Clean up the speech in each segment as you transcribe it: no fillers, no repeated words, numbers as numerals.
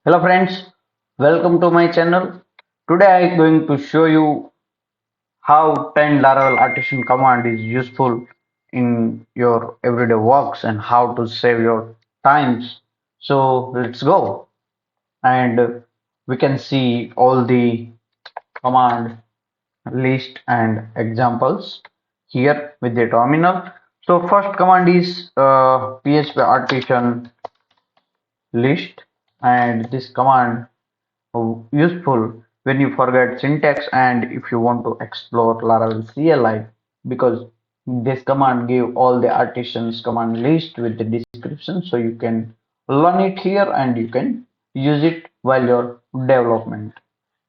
Hello friends, welcome to my channel. Today I am going to show you how 10 Laravel Artisan command is useful in your everyday works and how to save your times. So let's go and we can see all the command list and examples here with the terminal. So first command is PHP Artisan list, and this command useful when you forget syntax and if you want to explore Laravel CLI, because this command give all the artisans command list with the description, so you can learn it here and you can use it while your development.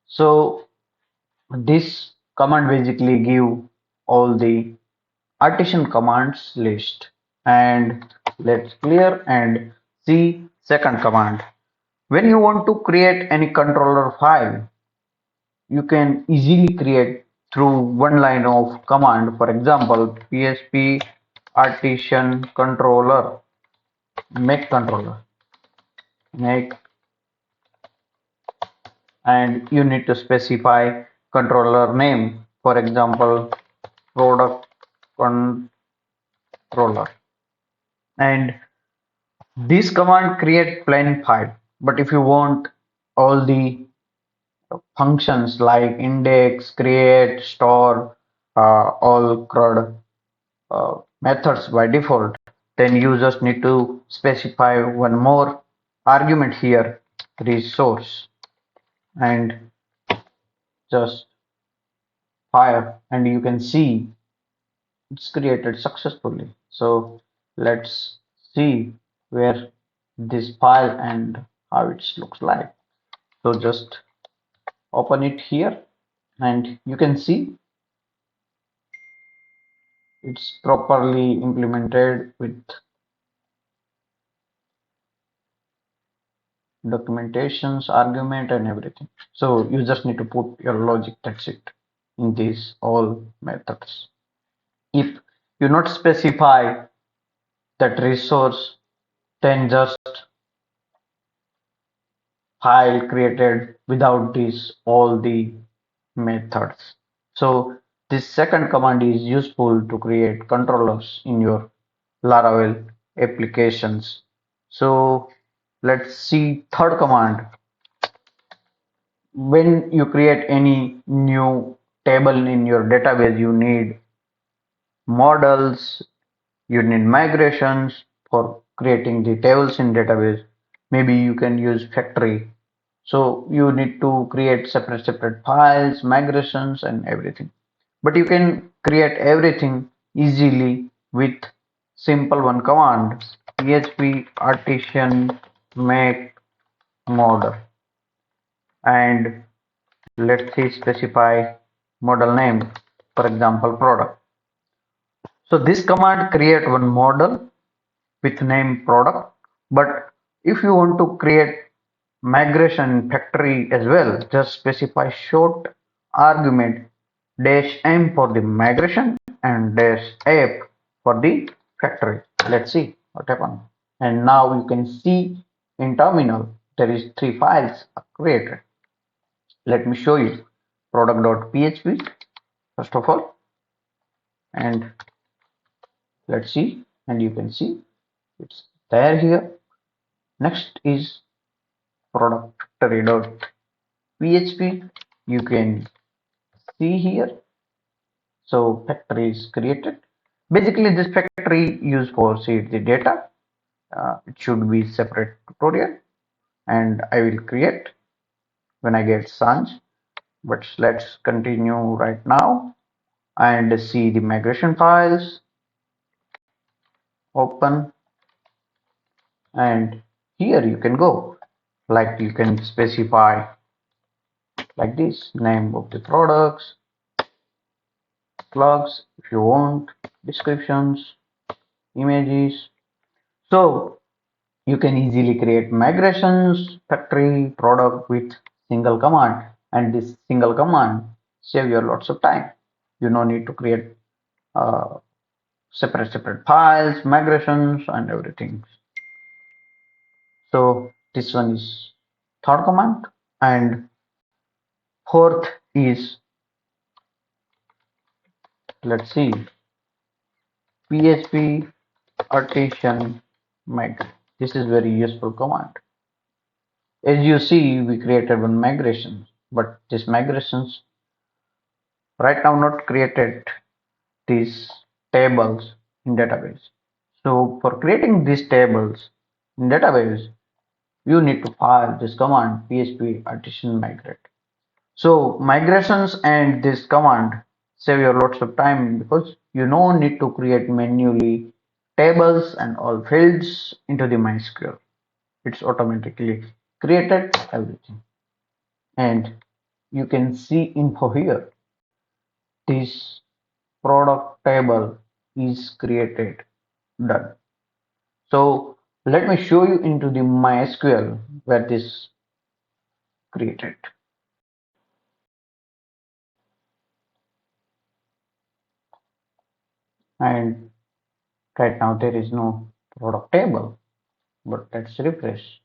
So this command basically give all the artisan commands list, and let's clear and see second command. When you want to create any controller file, you can easily create through one line of command. For example, PHP artisan controller, make controller, make, and you need to specify controller name. For example, product controller. And this command create plain file. But if you want all the functions like index, create, store, all CRUD methods by default, then users need to specify one more argument here, resource, and just fire, and you can see it's created successfully. So let's see where this file and how it looks like. So just open it here and you can see it's properly implemented with documentations, argument, and everything. So you just need to put your logic, that's it, in these all methods. If you not specify that resource, then just file created without these all the methods. So this second command is useful to create controllers in your Laravel applications. So let's see third command. When you create any new table in your database, you need models, you need migrations for creating the tables in database. Maybe you can use factory. So you need to create separate files, migrations, and everything. But you can create everything easily with simple one command, php artisan make model, and let's see specify model name, for example product. So this command create one model with name product, but if you want to create migration factory as well, just specify short argument dash m for the migration and dash app for the factory. Let's see what happened. And now you can see in terminal there is three files created. Let me show you product.php first of all, and let's see, and you can see it's there here. Next is product factory.php. You can see here. So factory is created. Basically, this factory used for seed the data. It should be separate tutorial, and I will create when I get Sanj. But let's continue right now and see the migration files. Open, and here you can go. Like you can specify like this name of the products, plugs if you want, descriptions, images. So you can easily create migrations, factory, product with single command, and this single command save you lots of time. You no need to create uh, separate files, migrations, and everything. So this one is third command, and fourth is, let's see, PHP Artisan migrate. This is very useful command. As you see, we created one migration, but this migrations right now not created these tables in database. So for creating these tables in database, you need to file this command php artisan migrate. So migrations and this command save you lots of time because you no need to create manually tables and all fields into the MySQL. It's automatically created everything. And you can see info here. This product table is created, done. So let me show you into the MySQL where this created. And right now there is no product table, but let's refresh.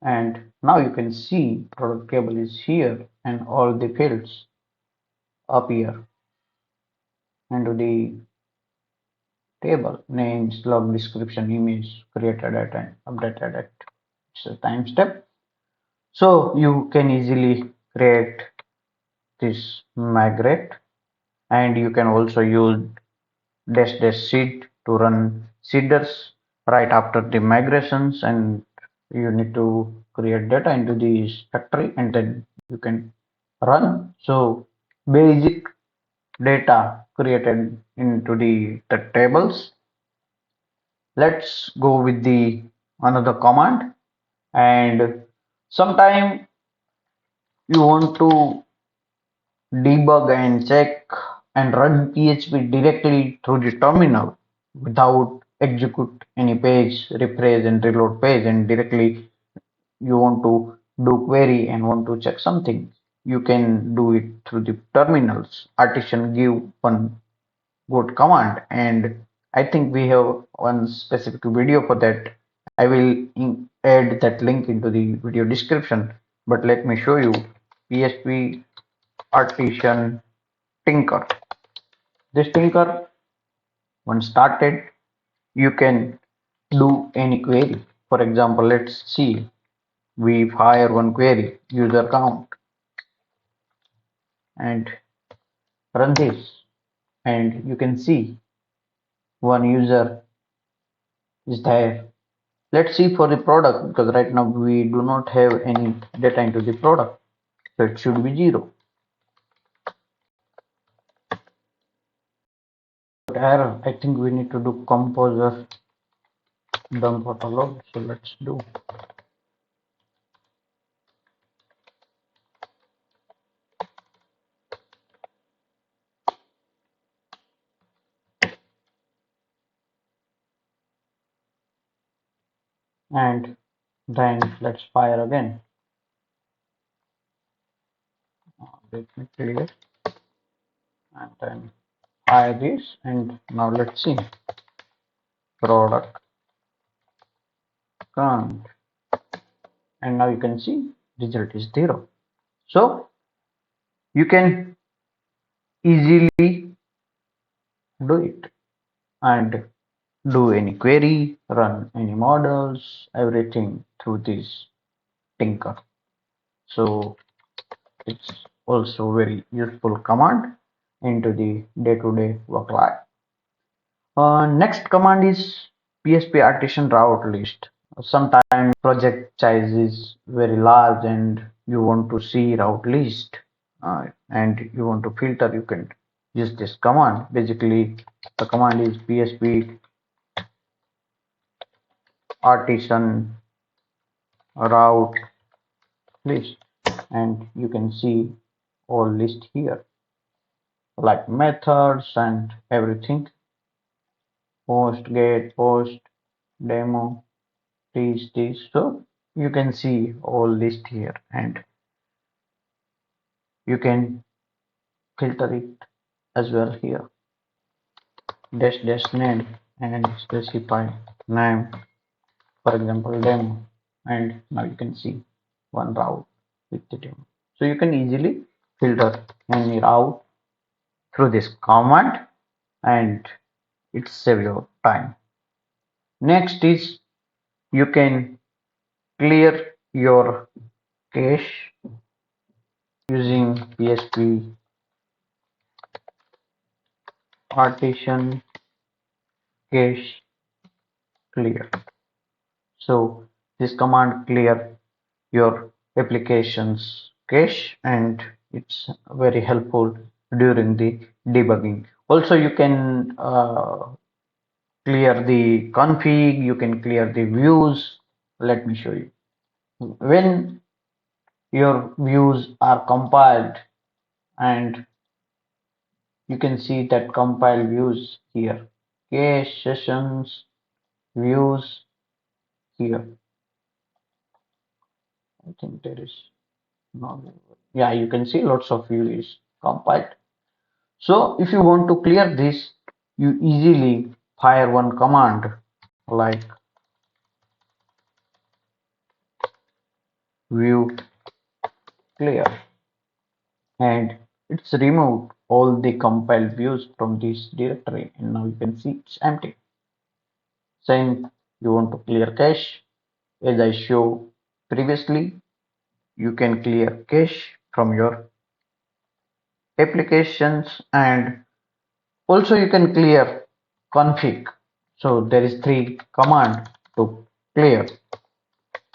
And now you can see product table is here and all the fields appear into the table: name, slug, description, image, created at and updated at. It's a time step. So you can easily create this migrate, and you can also use dash dash seed to run seeders right after the migrations, and you need to create data into this factory and then you can run. So basic data created into the tables. Let's go with the another command, and sometime you want to debug and check and run PHP directly through the terminal without execute any page, refresh and reload page, and directly you want to do query and want to check something. You can do it through the terminals. Artisan give one good command, and I think we have one specific video for that. I will add that link into the video description, but let me show you PHP Artisan Tinker. This Tinker, once started, you can do any query. For example, let's see, we fire one query, user count, and run this, and you can see one user is there. Let's see for the product, because right now we do not have any data into the product, so it should be 0. But error, I think we need to do composer dump auto load, so let's do. And then let's fire again. Let me clear, and then fire this, and now let's see product count, and now you can see result is 0. So you can easily do it and do any query, run any models, everything through this Tinker. So it's also very useful command into the day-to-day work life. Next command is PHP Artisan route list. Sometimes project size is very large and you want to see route list, and you want to filter, you can use this command. Basically the command is PHP Artisan route list, and you can see all list here like methods and everything: post, get, post, demo, this. So you can see all list here, and you can filter it as well here. Dash dash name and specify name, for example demo, and now you can see one route with the team. So you can easily filter any route through this command, and it saves your time. Next is you can clear your cache using PHP Artisan cache clear. So this command clear your application's cache, and it's very helpful during the debugging. Also, you can clear the config, you can clear the views. Let me show you. When your views are compiled, and you can see that compile views here, cache sessions views here. I think there is no, yeah, you can see lots of views compiled. So if you want to clear this, you easily fire one command like view clear, and it's removed all the compiled views from this directory, and now you can see it's empty. Same, you want to clear cache, as I showed previously, you can clear cache from your applications, and also you can clear config. So there is three command to clear: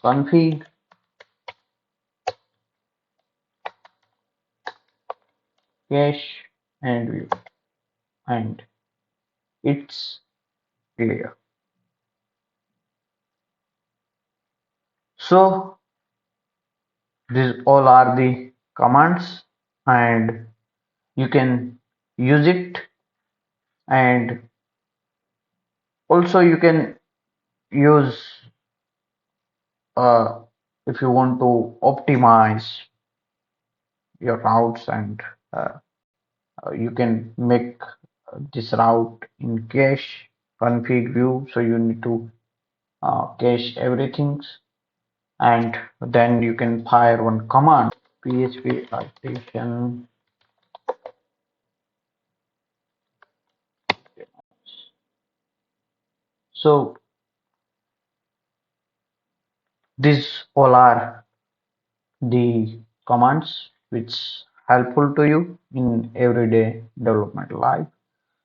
config, cache, and view, and it's clear. So these all are the commands, and you can use it, and also you can use uh, if you want to optimize your routes, and uh, you can make this route in cache config view, so you need to cache everything, and then you can fire one command php artisan. So these all are the commands which helpful to you in everyday development life.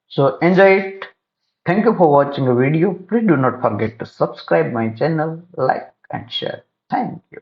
So enjoy it. Thank you for watching the video. Please do not forget to subscribe my channel, like and share. Thank you.